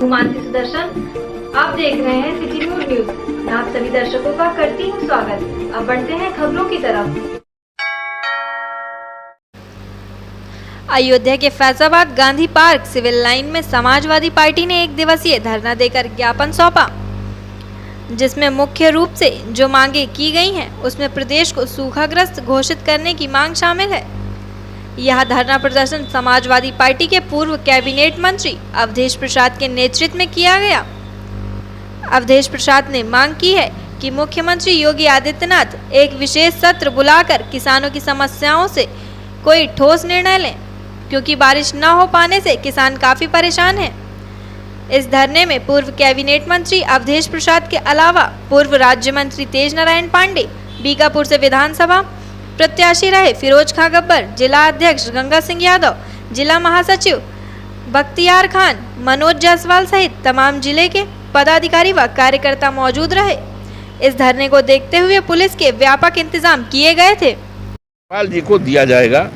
हूँ मानसी सुदर्शन। आप देख रहे हैं सिटी न्यूज। मैं आप सभी दर्शकों का करती हूँ स्वागत। अब बढ़ते हैं खबरों की तरफ। अयोध्या के Faizabad Gandhi park civil line में समाजवादी पार्टी ने एक दिवसीय धरना देकर ज्ञापन सौंपा, जिसमें मुख्य रूप से जो मांगे की गई हैं उसमें प्रदेश को सूखाग्रस्त घोषित करने की मांग शामिल है। यह धरना प्रदर्शन समाजवादी पार्टी के पूर्व कैबिनेट मंत्री अवधेश प्रसाद के नेतृत्व में किया गया। अवधेश प्रसाद ने मांग की है कि मुख्यमंत्री योगी आदित्यनाथ एक विशेष सत्र बुलाकर किसानों की समस्याओं से कोई ठोस निर्णय लें, क्योंकि बारिश न हो पाने से किसान काफी परेशान हैं। इस धरने में पूर्व कैबिनेट मंत्री अवधेश प्रसाद के अलावा पूर्व राज्य मंत्री तेज नारायण पांडे, बीकापुर से विधानसभा प्रत्याशी रहे फिरोज खां गब्बर, जिला अध्यक्ष गंगा सिंह यादव, जिला महासचिव बख्तियार खान, मनोज जायसवाल सहित तमाम जिले के पदाधिकारी व कार्यकर्ता मौजूद रहे। इस धरने को देखते हुए पुलिस के व्यापक इंतजाम किए गए थे। राज्यपाल जी को दिया जाएगा,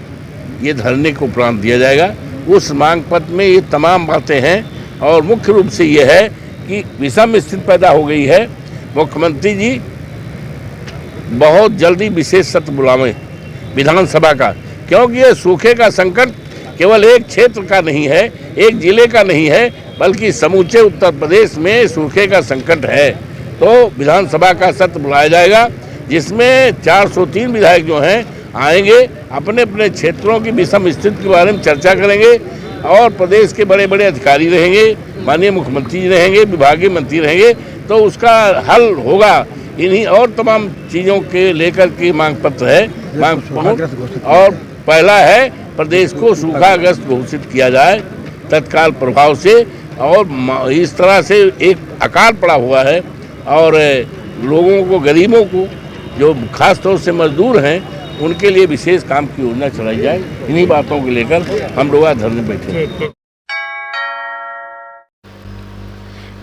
ये धरने को उपरांत दिया जाएगा। उस मांग पत्र में ये तमाम बातें हैं और मुख्य रूप से ये है कि विषम स्थिति पैदा हो गई है। मुख्यमंत्री जी बहुत जल्दी विशेष सत्र बुलावें विधानसभा का, क्योंकि ये सूखे का संकट केवल एक क्षेत्र का नहीं है, एक जिले का नहीं है, बल्कि समूचे उत्तर प्रदेश में सूखे का संकट है। तो विधानसभा का सत्र बुलाया जाएगा, जिसमें 403 विधायक जो हैं आएंगे, अपने अपने क्षेत्रों की विषम स्थिति के बारे में चर्चा करेंगे और प्रदेश के बड़े बड़े अधिकारी रहेंगे, माननीय मुख्यमंत्री जी रहेंगे, विभागीय मंत्री रहेंगे, तो उसका हल होगा। इन्हीं और तमाम चीज़ों के लेकर के मांग पत्र है। और पहला है प्रदेश को सूखाग्रस्त घोषित किया जाए तत्काल प्रभाव से, और इस तरह से एक अकाल पड़ा हुआ है और लोगों को, गरीबों को, जो खास तौर से मजदूर हैं, उनके लिए विशेष काम की योजना चलाई जाए। इन्हीं बातों को लेकर हम लोग आज धरने बैठे।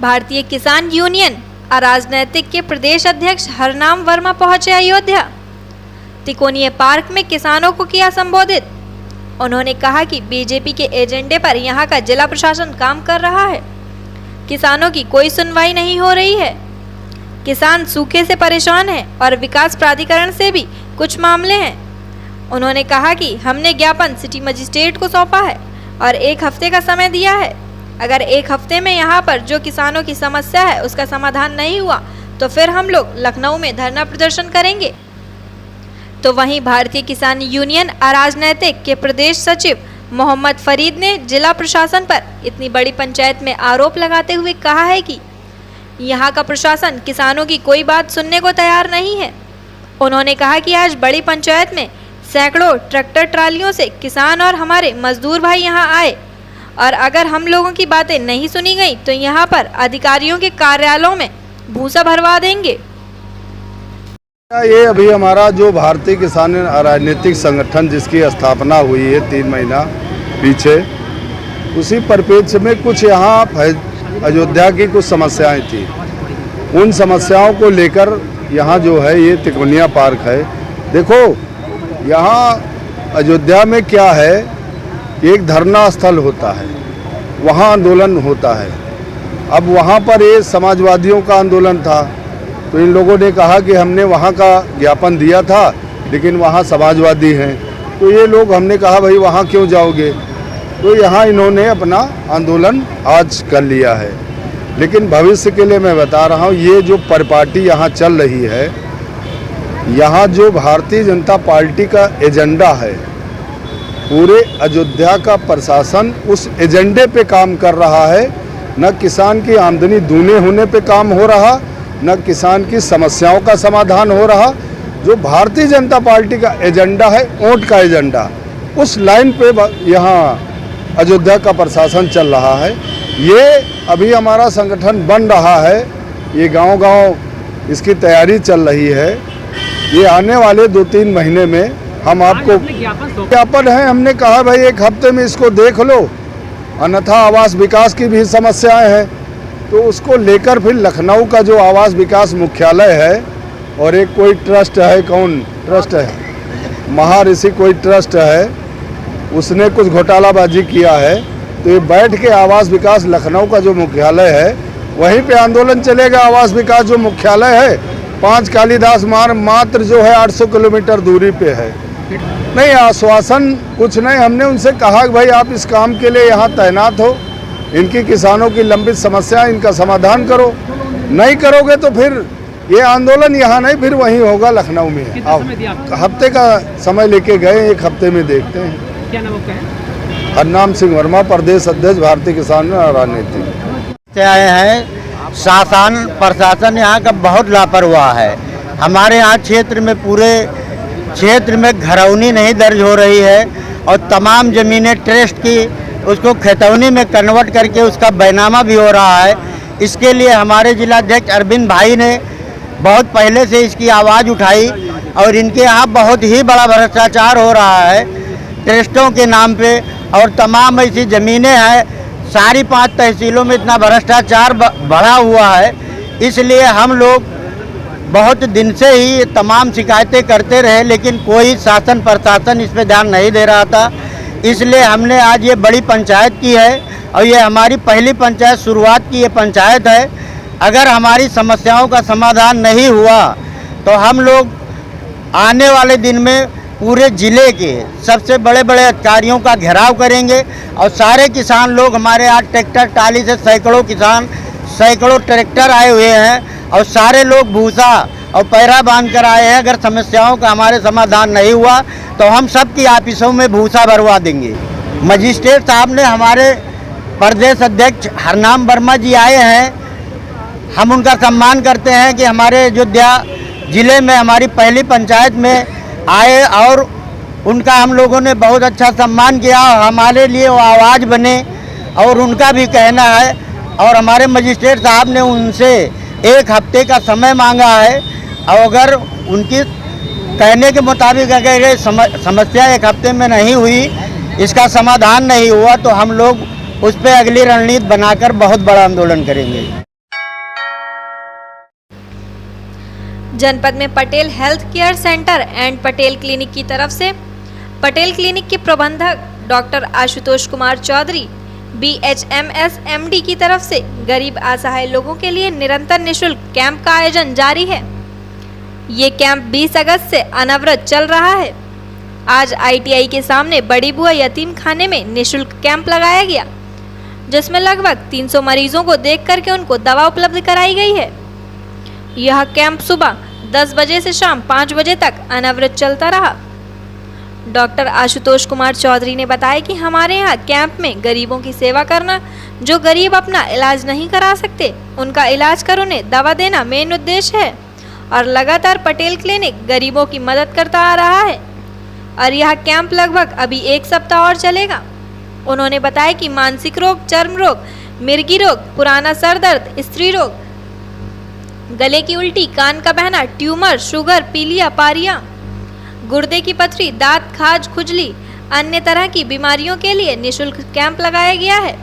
भारतीय किसान यूनियन अराजनैतिक के प्रदेश अध्यक्ष हरनाम वर्मा पहुंचे अयोध्या। तिकोनिया पार्क में किसानों को किया संबोधित। उन्होंने कहा कि बीजेपी के एजेंडे पर यहां का जिला प्रशासन काम कर रहा है, किसानों की कोई सुनवाई नहीं हो रही है। किसान सूखे से परेशान हैं और विकास प्राधिकरण से भी कुछ मामले हैं। उन्होंने कहा कि हमने ज्ञापन सिटी मजिस्ट्रेट को सौंपा है और 1 हफ्ते का समय दिया है। अगर 1 हफ्ते में यहाँ पर जो किसानों की समस्या है उसका समाधान नहीं हुआ तो फिर हम लोग लखनऊ में धरना प्रदर्शन करेंगे। तो वहीं भारतीय किसान यूनियन अराजनैतिक के प्रदेश सचिव मोहम्मद फरीद ने जिला प्रशासन पर इतनी बड़ी पंचायत में आरोप लगाते हुए कहा है कि यहाँ का प्रशासन किसानों की कोई बात सुनने को तैयार नहीं है। उन्होंने कहा कि आज बड़ी पंचायत में सैकड़ों ट्रैक्टर ट्रालियों से किसान और हमारे मजदूर भाई यहाँ आए, और अगर हम लोगों की बातें नहीं सुनी गई तो यहाँ पर अधिकारियों के कार्यालयों में भूसा भरवा देंगे। ये अभी हमारा जो भारतीय किसान राजनीतिक संगठन जिसकी स्थापना हुई है 3 महीना पीछे, उसी परिप्रेक्ष्य में कुछ यहाँ अयोध्या की कुछ समस्याएं थी। उन समस्याओं को लेकर यहाँ जो है ये तिकोनिया पार्क है। देखो यहाँ अयोध्या में क्या है, एक धरना स्थल होता है, वहाँ आंदोलन होता है। अब वहाँ पर ये समाजवादियों का आंदोलन था, तो इन लोगों ने कहा कि हमने वहाँ का ज्ञापन दिया था लेकिन वहाँ समाजवादी हैं, तो ये लोग, हमने कहा भाई वहाँ क्यों जाओगे, तो यहाँ इन्होंने अपना आंदोलन आज कर लिया है। लेकिन भविष्य के लिए मैं बता रहा हूँ, ये जो परिपाटी यहाँ चल रही है, यहाँ जो भारतीय जनता पार्टी का एजेंडा है, पूरे अयोध्या का प्रशासन उस एजेंडे पे काम कर रहा है। न किसान की आमदनी दूनी होने पे काम हो रहा, न किसान की समस्याओं का समाधान हो रहा। जो भारतीय जनता पार्टी का एजेंडा है, वोट का एजेंडा, उस लाइन पे यहाँ अयोध्या का प्रशासन चल रहा है। ये अभी हमारा संगठन बन रहा है, ये गांव-गांव इसकी तैयारी चल रही है। ये आने वाले 2-3 महीने में हम आपको ज्ञापन है, हमने कहा भाई 1 हफ्ते में इसको देख लो, अन्यथा आवास विकास की भी समस्याएं हैं, तो उसको लेकर फिर लखनऊ का जो आवास विकास मुख्यालय है और एक कोई ट्रस्ट है, कौन ट्रस्ट है, महर्षि कोई ट्रस्ट है, उसने कुछ घोटालाबाजी किया है, तो ये बैठ के आवास विकास लखनऊ का जो मुख्यालय है वहीं पे आंदोलन चलेगा। आवास विकास जो मुख्यालय है 5 कालिदास मार्ग मात्र जो है 800 किलोमीटर दूरी पे है। नहीं, आश्वासन कुछ नहीं, हमने उनसे कहा कि भाई आप इस काम के लिए यहाँ तैनात हो, इनकी किसानों की लंबित समस्या इनका समाधान करो। नहीं करोगे तो फिर ये आंदोलन यहाँ नहीं, फिर वहीं होगा लखनऊ में। आप हफ्ते का समय लेके गए, 1 हफ्ते में देखते हैं। क्या नाम आपका है? हरनाम सिंह वर्मा, प्रदेश अध्यक्ष भारतीय किसान राजनीति से आए हैं। शासन प्रशासन यहाँ का बहुत लापरवाह है। हमारे यहाँ क्षेत्र में, पूरे क्षेत्र में घरौनी नहीं दर्ज हो रही है और तमाम ज़मीनें ट्रस्ट की उसको खतौनी में कन्वर्ट करके उसका बैनामा भी हो रहा है। इसके लिए हमारे जिलाध्यक्ष अरविंद भाई ने बहुत पहले से इसकी आवाज़ उठाई और इनके यहाँ बहुत ही बड़ा भ्रष्टाचार हो रहा है ट्रस्टों के नाम पे, और तमाम ऐसी ज़मीनें हैं। सारी 5 तहसीलों में इतना भ्रष्टाचार बढ़ा हुआ है। इसलिए हम लोग बहुत दिन से ही तमाम शिकायतें करते रहे, लेकिन कोई शासन प्रशासन इस पर ध्यान नहीं दे रहा था। इसलिए हमने आज ये बड़ी पंचायत की है और ये हमारी पहली पंचायत, शुरुआत की ये पंचायत है। अगर हमारी समस्याओं का समाधान नहीं हुआ तो हम लोग आने वाले दिन में पूरे ज़िले के सबसे बड़े बड़े अधिकारियों का घेराव करेंगे और सारे किसान लोग, हमारे आज ट्रैक्टर टाली से सैकड़ों किसान, सैकड़ों ट्रैक्टर आए हुए हैं और सारे लोग भूसा और पैरा बांध कर आए हैं। अगर समस्याओं का हमारे समाधान नहीं हुआ तो हम सब की ऑफिसों में भूसा भरवा देंगे। मजिस्ट्रेट साहब ने, हमारे प्रदेश अध्यक्ष हरनाम वर्मा जी आए हैं, हम उनका सम्मान करते हैं कि हमारे अयोध्या ज़िले में हमारी पहली पंचायत में आए और उनका हम लोगों ने बहुत अच्छा सम्मान किया। हमारे लिए वो आवाज़ बने और उनका भी कहना है, और हमारे मजिस्ट्रेट साहब ने उनसे 1 हफ्ते का समय मांगा है और अगर उनकी कहने के मुताबिक अगर ये समस्या 1 हफ्ते में नहीं हुई, इसका समाधान नहीं हुआ, तो हम लोग उस पर अगली रणनीति बनाकर बहुत बड़ा आंदोलन करेंगे। जनपद में Patel health care centre and Patel clinic की तरफ से पटेल क्लिनिक के प्रबंधक doctor Ashutosh Kumar Chaudhary BHMS MD की तरफ से गरीब असहाय लोगों के लिए निरंतर निशुल्क कैंप का आयोजन जारी है। ये कैंप 20 अगस्त से अनवरत चल रहा है। आज ITI के सामने बड़ी बुआ यतीम खाने में निशुल्क कैंप लगाया गया, जिसमें लगभग 300 मरीजों को देख करके उनको दवा उपलब्ध कराई गई है। यह कैंप सुबह 10 बजे से शाम 5 बजे तक अनवरत चलता रहा। डॉक्टर आशुतोष कुमार चौधरी ने बताया कि हमारे यहाँ कैंप में गरीबों की सेवा करना, जो गरीब अपना इलाज नहीं करा सकते उनका इलाज कर उन्हें दवा देना मेन उद्देश्य है और लगातार पटेल क्लिनिक गरीबों की मदद करता आ रहा है और यह कैंप लगभग अभी 1 सप्ताह और चलेगा। उन्होंने बताया कि मानसिक रोग, चर्म रोग, मिर्गी रोग, पुराना सर दर्द, स्त्री रोग, गले की उल्टी, कान का बहना, ट्यूमर, शुगर, पीलिया, पारिया, गुर्दे की पथरी, दांत, खाज, खुजली, अन्य तरह की बीमारियों के लिए निशुल्क कैंप लगाया गया है,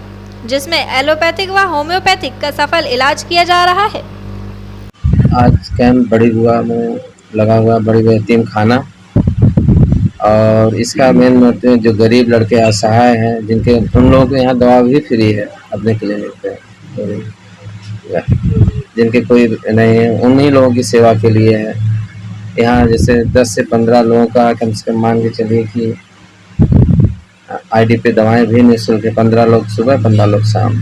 जिसमें एलोपैथिक व होम्योपैथिक का सफल इलाज किया जा रहा है। आज कैंप बड़ी बुआ में लगा हुआ, बड़ी बुआ यतीम खाना, और इसका मेन मोटिव जो गरीब लड़के असहाय हैं, जिनके उन लोगों के यहाँ दवा भी फ्री है अपने क्लिनिक पे, जिनके कोई नहीं है, उन्हीं लोगों की सेवा के लिए है। यहाँ जैसे 10 से 15 लोगों का कम से कम मान के चलिए कि ID पे दवाएं भी निःशुल्क है। 15 लोग सुबह, 15 लोग शाम।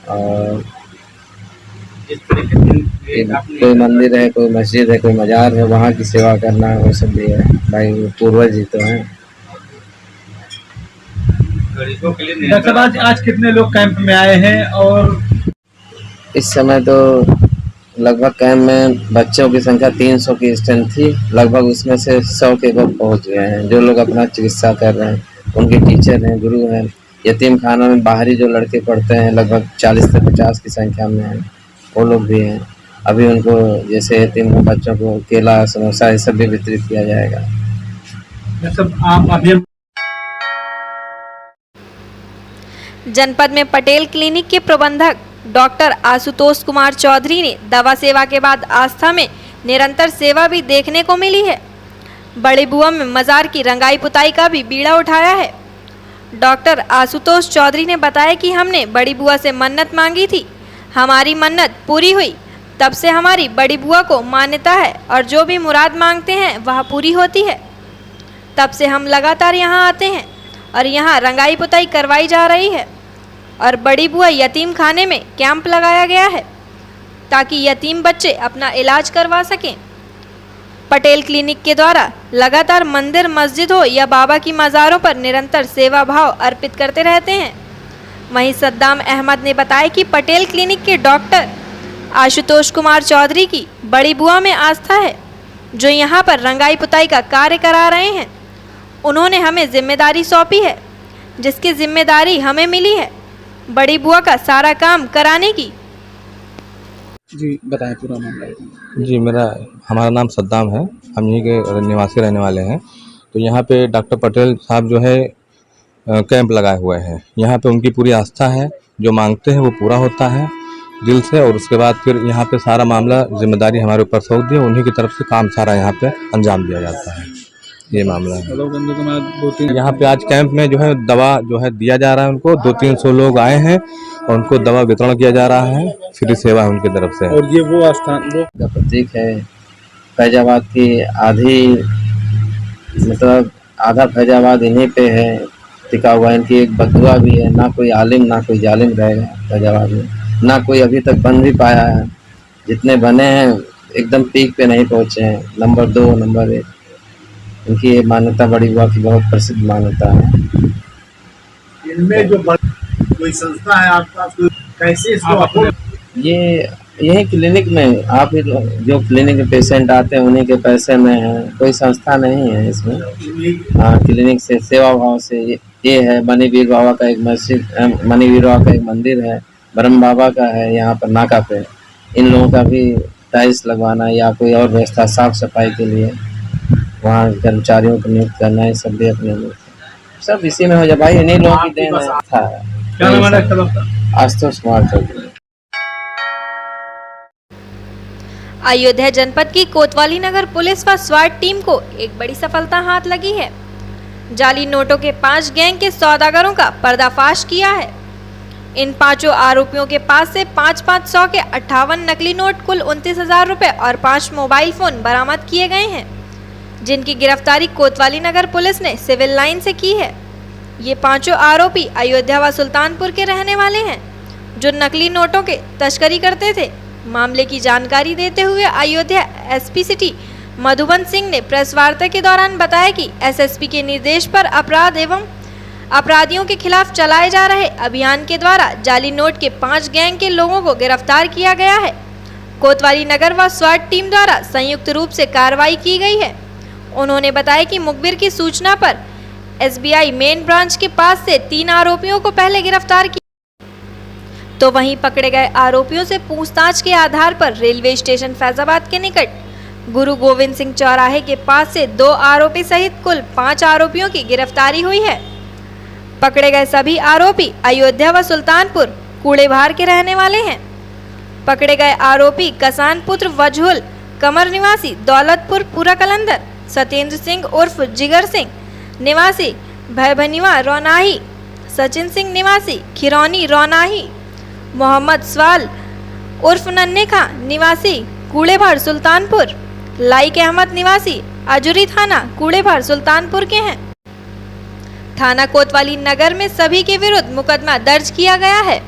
और कोई मंदिर है, कोई मस्जिद है, कोई मजार है, वहाँ की सेवा करना वो सब भी है। भाई पूर्वज जी तो हैं। डॉक्टर साहब, आज कितने लोग कैंप में आए हैं? और इस समय तो लगभग कैंप में बच्चों की संख्या 300 की स्ट्रेंथ थी, लगभग उसमें से 100 के लोग पहुँच गए हैं, जो लोग अपना चिकित्सा कर रहे हैं, उनके टीचर हैं, गुरु हैं। यतीम खाना में बाहरी जो लड़के पढ़ते हैं लगभग 40 से 50 की संख्या में हैं, वो लोग भी हैं। अभी उनको जैसे यतीम बच्चों को केला, समोसा ये सब भी वितरित किया जाएगा। सब आप अभी जनपद में पटेल क्लिनिक के प्रबंधक डॉक्टर आशुतोष कुमार चौधरी ने दवा सेवा के बाद आस्था में निरंतर सेवा भी देखने को मिली है। बड़ी बुआ में मजार की रंगाई पुताई का भी बीड़ा उठाया है। डॉक्टर आशुतोष चौधरी ने बताया कि हमने बड़ी बुआ से मन्नत मांगी थी, हमारी मन्नत पूरी हुई, तब से हमारी बड़ी बुआ को मान्यता है और जो भी मुराद मांगते हैं वह पूरी होती है। तब से हम लगातार यहाँ आते हैं और यहाँ रंगाई पुताई करवाई जा रही है और बड़ी बुआ यतीम खाने में कैंप लगाया गया है ताकि यतीम बच्चे अपना इलाज करवा सकें। पटेल क्लिनिक के द्वारा लगातार मंदिर, मस्जिद हो या बाबा की मज़ारों पर निरंतर सेवा भाव अर्पित करते रहते हैं। वहीं सद्दाम अहमद ने बताया कि पटेल क्लिनिक के डॉक्टर आशुतोष कुमार चौधरी की बड़ी बुआ में आस्था है, जो यहाँ पर रंगाई पुताई का कार्य करा रहे हैं। उन्होंने हमें जिम्मेदारी सौंपी है, जिसकी जिम्मेदारी हमें मिली है बड़ी बुआ का सारा काम कराने की। जी बताएं पूरा मामला। जी हमारा नाम सद्दाम है, हम यहीं के निवासी रहने वाले हैं। तो यहाँ पे डॉक्टर पटेल साहब जो है कैंप लगाए हुए हैं। यहाँ पे उनकी पूरी आस्था है, जो मांगते हैं वो पूरा होता है दिल से, और उसके बाद फिर यहाँ पे सारा मामला जिम्मेदारी हमारे ऊपर सौंप दी, उन्हीं की तरफ से काम सारा यहाँ पे अंजाम दिया जाता है। ये मामला है। यहाँ पे आज कैंप में जो है दवा जो है दिया जा रहा है उनको। 200-300 लोग आए हैं और उनको दवा वितरण किया जा रहा है, फ्री सेवा है उनकी तरफ से। और ये वो स्थान का प्रतीक है। फैजाबाद की आधा फैजाबाद इन्हीं पे है टिका हुआ। इनकी एक बदुआ भी है, ना कोई आलिम ना कोई जालिम रहेगा फैजाबाद में, ना कोई अभी तक बन भी पाया है। जितने बने हैं एकदम पीक पे नहीं पहुँचे हैं, नंबर 2 नंबर 1। इनकी ये मान्यता बड़ी बुआ की बहुत प्रसिद्ध मान्यता है। इनमें जो कोई संस्था है आपका, कैसे इसको ये यही क्लिनिक में आप ही जो क्लिनिक में पेशेंट आते हैं उन्हीं के पैसे में है, कोई संस्था नहीं है इसमें। हाँ, क्लिनिक से सेवा भाव से ये है। मणिवीर बाबा का एक मस्जिद, मणिवीर बाबा का एक मंदिर है, ब्रह्म बाबा का है यहाँ पर नाका पे। इन लोगों का भी टाइल्स लगवाना या कोई और व्यवस्था साफ सफाई के लिए वहाँ कर्मचारियों को नियुक्त करना है, सब भी अपने लोग सब इसी में हो जाए भाई। इन्हीं लोगों की देन है। आशुतोष कुमार चौधरी। अयोध्या जनपद की कोतवाली नगर पुलिस व स्वाट टीम को एक बड़ी सफलता हाथ लगी है। जाली नोटों के 5 गैंग के सौदागरों का पर्दाफाश किया है। इन 5 आरोपियों के पास से 500 के 58 नकली नोट, कुल 29,000 रुपए और 5 मोबाइल फोन बरामद किए गए हैं, जिनकी गिरफ्तारी कोतवाली नगर पुलिस ने सिविल लाइन से की है। ये 5 आरोपी अयोध्या व सुल्तानपुर के रहने वाले हैं, जो नकली नोटों के तस्करी करते थे। मामले की जानकारी देते हुए अयोध्या एसपी सिटी मधुबन सिंह ने प्रेस वार्ता के दौरान बताया कि एसएसपी के निर्देश पर अपराध एवं अपराधियों के खिलाफ चलाए जा रहे अभियान के द्वारा जाली नोट के 5 गैंग के लोगों को गिरफ्तार किया गया है। कोतवाली नगर व स्वाट टीम द्वारा संयुक्त रूप से कार्रवाई की गई है। उन्होंने बताया कि मुखबिर की सूचना पर एसबीआई मेन ब्रांच के पास से 3 आरोपियों को पहले गिरफ्तार किया, तो वहीं पकड़े गए आरोपियों से पूछताछ के आधार पर रेलवे स्टेशन फैजाबाद के निकट गुरु गोविंद सिंह चौराहे के पास से 2 आरोपी सहित कुल 5 आरोपियों की गिरफ्तारी हुई है। पकड़े गए सभी आरोपी अयोध्या व सुल्तानपुर कूड़ेभार के रहने वाले हैं। पकड़े गए आरोपी कसान पुत्र वजहुल कमर निवासी दौलतपुर पूरा कलंदर, सत्येंद्र सिंह उर्फ जिगर सिंह निवासी भैभनीवा रौनाही, सचिन सिंह निवासी खिरौनी रौनाही, मोहम्मद सवाल उर्फ नन्हे खां निवासी कूड़ेभार सुल्तानपुर, लाइक अहमद निवासी अजूरी थाना कूड़ेभार सुल्तानपुर के हैं। थाना कोतवाली नगर में सभी के विरुद्ध मुकदमा दर्ज किया गया है।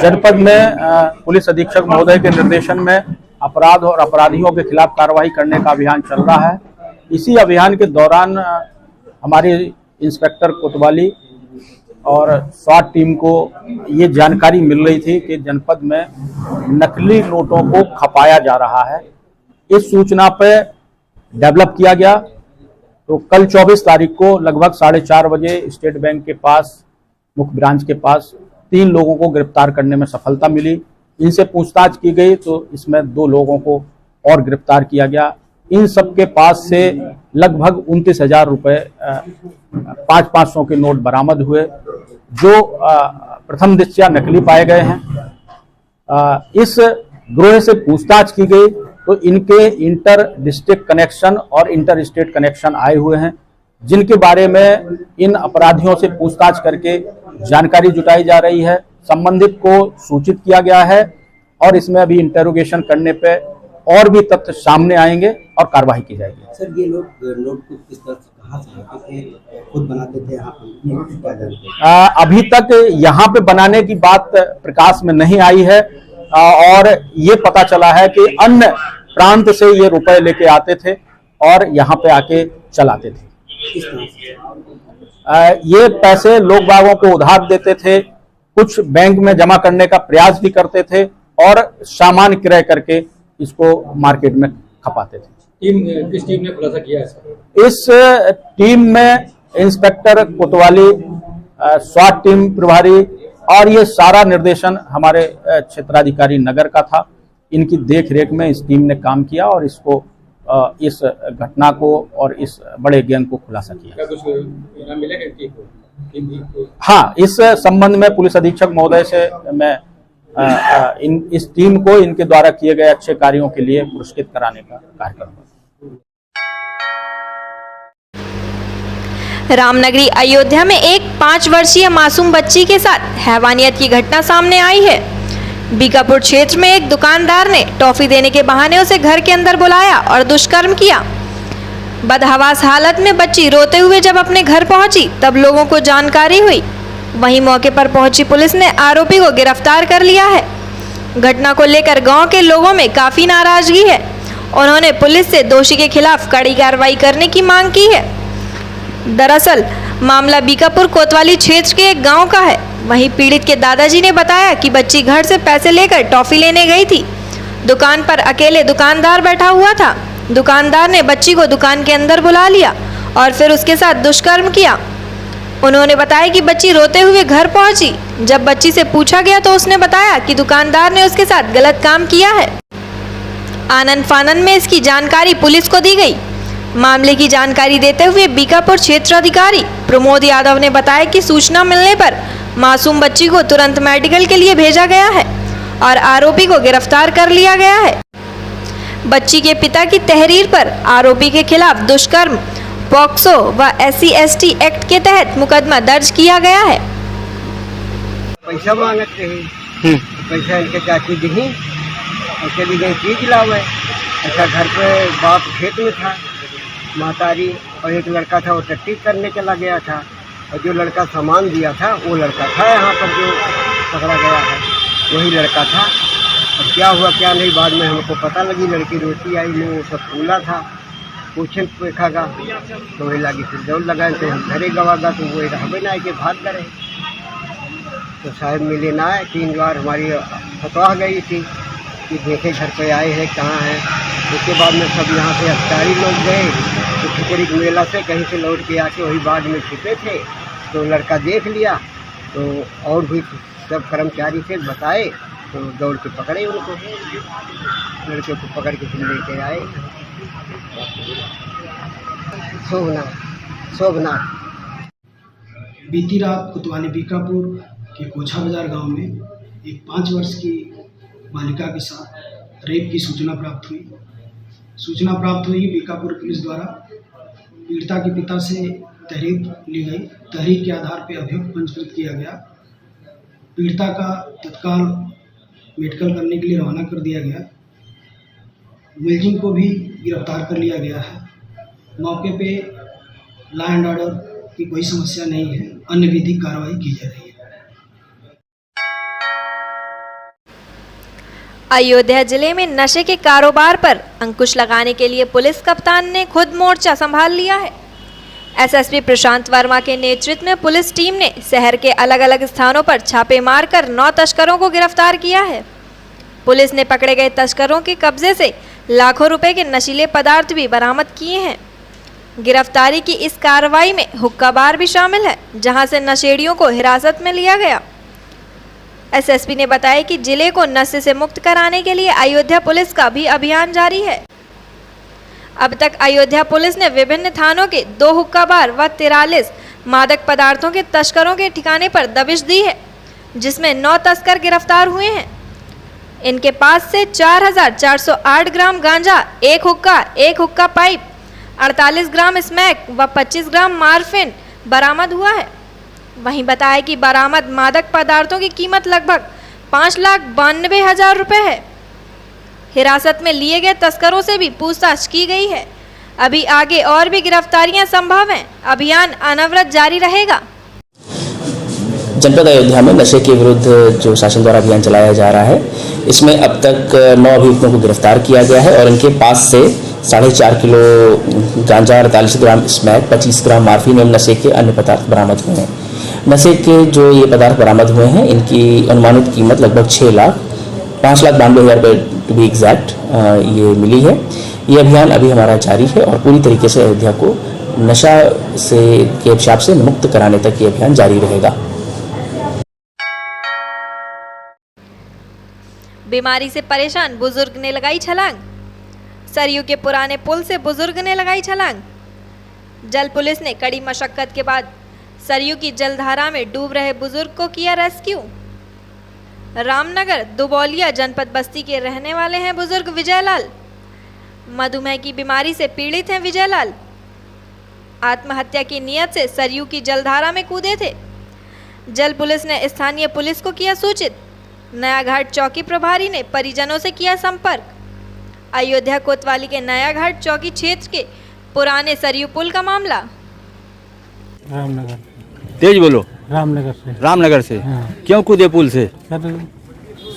जनपद में पुलिस अधीक्षक महोदय के निर्देशन में अपराध और अपराधियों के खिलाफ कार्रवाई करने का अभियान चल रहा है। इसी अभियान के दौरान हमारी इंस्पेक्टर कोतवाली और स्वाट टीम को ये जानकारी मिल रही थी कि जनपद में नकली नोटों को खपाया जा रहा है। इस सूचना पे डेवलप किया गया। तो कल 24 तारीख को लगभग 4:30 बजे स्टेट बैंक के पास, मुख्य ब्रांच के पास 3 लोगों को गिरफ्तार करने में सफलता मिली। इनसे पूछताछ की गई तो इसमें 2 लोगों को और गिरफ्तार किया गया। इन सब के पास से लगभग 29,000 रुपए 500 के नोट बरामद हुए, जो प्रथम दृष्टया नकली पाए गए हैं। इस गिरोह से पूछताछ की गई तो इनके इंटर डिस्ट्रिक्ट कनेक्शन और इंटर स्टेट कनेक्शन आए हुए हैं। जिनके बारे में इन अपराधियों से पूछताछ करके जानकारी जुटाई जा रही है। संबंधित को सूचित किया गया है और इसमें अभी इंटेरोगेशन करने पे और भी तथ्य सामने आएंगे और कार्रवाई की जाएगी। सर, ये लोग नोट को किस तरह से कहाँ से लाते थे, खुद बनाते थे यहाँ पे? अभी तक यहाँ पे बनाने की बात प्रकाश में नहीं आई है और ये पता चला है कि अन्य प्रांत से ये रुपए लेके आते थे और यहाँ पे आके चलाते थे। किस तरह से? ये पैसे लोग बागों को उधार देते थे, कुछ बैंक में जमा करने का प्रयास भी करते थे और सामान क्रय करके इसको मार्केट में खपाते थे। किस टीम ने खुलासा किया है? इस टीम में इंस्पेक्टर कोतवाली, स्वाट टीम प्रभारी और ये सारा निर्देशन हमारे क्षेत्राधिकारी नगर का था। इनकी देख रेख में इस टीम ने काम किया और इसको इस घटना को और इस बड़े गैंग को खुलासा किया। क्या कुछ इनाम मिलेगा? हाँ, इस संबंध में पुलिस अधीक्षक महोदय से मैं इस टीम को इनके द्वारा किए गए अच्छे कार्यों के लिए पुरस्कृत कराने का कार्य करूंगा। रामनगरी अयोध्या में एक 5 वर्षीय मासूम बच्ची के साथ हैवानियत की घटना सामने आई है। बीकापुर क्षेत्र में एक दुकानदार ने टॉफी देने के बहाने उसे घर के अंदर बुलाया और दुष्कर्म किया। बदहवास हालत में बच्ची रोते हुए जब अपने घर पहुंची तब लोगों को जानकारी हुई। वहीं मौके पर पहुंची पुलिस ने आरोपी को गिरफ्तार कर लिया है। घटना को लेकर गांव के लोगों में काफी नाराजगी है। उन्होंने पुलिस से दोषी के खिलाफ कड़ी कार्रवाई करने की मांग की है। दरअसल मामला बीकापुर कोतवाली क्षेत्र के एक गांव का है। वहीं पीड़ित के दादाजी ने बताया कि बच्ची घर से पैसे लेकर टॉफी लेने गई थी। दुकान पर अकेले दुकानदार बैठा हुआ था। दुकानदार ने बच्ची को दुकान के अंदर बुला लिया और फिर उसके साथ दुष्कर्म किया। उन्होंने बताया कि बच्ची रोते हुए घर पहुंची। जब बच्ची से पूछा गया तो उसने बताया कि दुकानदार ने उसके साथ गलत काम किया है। आनन फानन में इसकी जानकारी पुलिस को दी गई। मामले की जानकारी देते हुए बीकापुर क्षेत्राधिकारी प्रमोद यादव ने बताया कि सूचना मिलने पर मासूम बच्ची को तुरंत मेडिकल के लिए भेजा गया है और आरोपी को गिरफ्तार कर लिया गया है। बच्ची के पिता की तहरीर पर आरोपी के खिलाफ दुष्कर्म, पॉक्सो व SC/ST एक्ट के तहत मुकदमा दर्ज किया गया है। पैसा मांगते हैं, पैसा इनके चाची दी और चली गई चीज लावे। अच्छा, घर पे बाप खेत में था, मातारी और एक लड़का था वो टट्टी करने चला गया था और जो लड़का सामान दिया था वो लड़का था यहाँ पर जो पकड़ा गया है, वही लड़का था। अब क्या हुआ क्या नहीं बाद में हमको पता लगी। लड़की रोटी आई, मुँह सब फूला था, पूछन पेखागा तो वही लगी। फिर दौड़ लगाए तो हम घरे गवागा तो वो रहबे ना के भाग करे। तो साहब मिले ना, 3 बार हमारी फतवा गई थी कि देखे घर पे आए हैं कहाँ हैं। उसके बाद में सब यहाँ से अफ्तारी लोग गए तो खिचड़ी मेला से कहीं से लौट के आके वही बाग में छुपे थे। तो लड़का देख लिया तो और भी सब कर्मचारी से बताए तो दौड़ के पकड़े उनको। लड़के को पकड़ के फिर लेके आए। शोभनाथ बीती रात कोतवाली बीकापुर के कोछा बाजार गांव में एक 5 वर्ष की बालिका के साथ रेप की सूचना प्राप्त हुई। बीकापुर पुलिस द्वारा पीड़िता के पिता से तहरीर ली गई। तहरीर के आधार पर अभियुक्त पंजीकृत किया गया। पीड़िता का तत्काल मेडिकल करने के लिए रवाना कर दिया गया। मुलजिम को भी गिरफ्तार कर लिया गया है। मौके पे लॉ एंड ऑर्डर की कोई समस्या नहीं है। अन्य विधिक कार्रवाई की जा रही है। अयोध्या जिले में नशे के कारोबार पर अंकुश लगाने के लिए पुलिस कप्तान ने खुद मोर्चा संभाल लिया है। एसएसपी प्रशांत वर्मा के नेतृत्व में पुलिस टीम ने शहर के अलग अलग स्थानों पर छापे मारकर 9 तस्करों को गिरफ्तार किया है। पुलिस ने पकड़े गए तस्करों के कब्जे से लाखों रुपए के नशीले पदार्थ भी बरामद किए हैं। गिरफ्तारी की इस कार्रवाई में हुक्का बार भी शामिल है, जहां से नशेड़ियों को हिरासत में लिया गया। एसएसपी ने बताया कि जिले को नशे से मुक्त कराने के लिए अयोध्या पुलिस का भी अभियान जारी है। अब तक अयोध्या पुलिस ने विभिन्न थानों के 2 हुक्का बार व 43 मादक पदार्थों के तस्करों के ठिकाने पर दबिश दी है, जिसमें 9 तस्कर गिरफ्तार हुए हैं। इनके पास से 4408 ग्राम गांजा, 1 हुक्का पाइप, 48 ग्राम स्मैक व 25 ग्राम मार्फिन बरामद हुआ है। वहीं बताया कि बरामद मादक पदार्थों की कीमत लगभग 5,92,000 रुपये है। हिरासत में लिए गए तस्करों से भी पूछताछ की गई है। अभी आगे और भी गिरफ्तारियां संभव हैं। अभियान अनवरत जारी रहेगा। जनपद अयोध्या में नशे के विरुद्ध जो शासन द्वारा अभियान चलाया जा रहा है, इसमें अब तक 9 अभियुक्तों को गिरफ्तार किया गया है और इनके पास से 4.5 किलो गांजा, 48 ग्राम स्मैक, 25 ग्राम मार्फिन एवं नशे के अन्य पदार्थ बरामद हुए हैं। नशे के जो ये पदार्थ बरामद हुए हैं, इनकी अनुमानित कीमत लगभग 5,92,000 रुपये टू बी एग्जैक्ट ये मिली है। ये अभियान अभी हमारा जारी है और पूरी तरीके से अयोध्या को नशा से के अभिशाप से मुक्त कराने तक ये अभियान जारी रहेगा। बीमारी से परेशान बुजुर्ग ने लगाई छलांग। सरयू के पुराने पुल से बुजुर्ग ने लगाई छलांग। जल पुलिस ने कड़ी मशक्कत के बाद सरयू की जलधारा में डूब रहे बुजुर्ग को किया रेस्क्यू। रामनगर दुबौलिया जनपद बस्ती के रहने वाले हैं बुजुर्ग विजयलाल। मधुमेह की बीमारी से पीड़ित हैं विजयलाल। आत्महत्या की नीयत से सरयू की जलधारा में कूदे थे। जल पुलिस ने स्थानीय पुलिस को किया सूचित। नया घाट चौकी प्रभारी ने परिजनों से किया संपर्क। अयोध्या कोतवाली के नया घाट चौकी क्षेत्र के पुराने सरयू पुल का मामला। रामनगर तेज बोलो। रामनगर से हाँ। क्यों कूदे पुल से?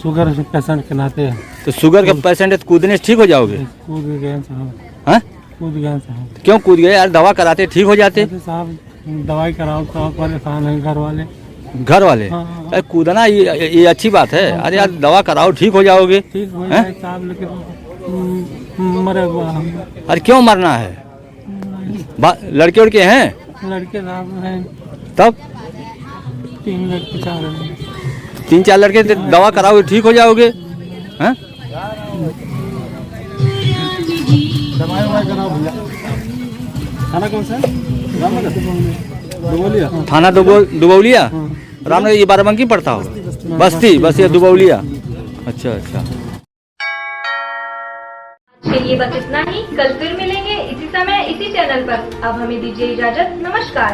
शुगर पेशेंट के नाते। तो शुगर के पेशेंट है तो कूदने से ठीक हो जाओगे? कूद गए हाँ? कूद गए क्यों कूद गए यार? दवा कराते ठीक हो जाते। साहब दवाई कराओ तो परेशान है घर वाले। हाँ। अरे कूदना ये अच्छी बात है। अरे यार दवा कराओ ठीक हो जाओगे। ठीक हो जाए साहब, लेकिन मरे हुआ हम। अरे क्यों मरना है? लड़के उड़के हैं? लड़के साहब हैं तब 3 लड़के 4 हैं। 3-4 लड़के दवा कराओगे ठीक हो जाओगे। हैं? दवाई कराओ भैया। थाना कौन सा? दुबौलिया। थाना दुबौलिया। रामनगर ये बाराबंकी पड़ता होगा। बस्ती बस ये दुबौलिया। अच्छा। चलिए बस इतना ही। कल फिर मिलेंगे इसी समय इसी चैनल पर। अब हमें दीजिए इजाजत। नमस्कार।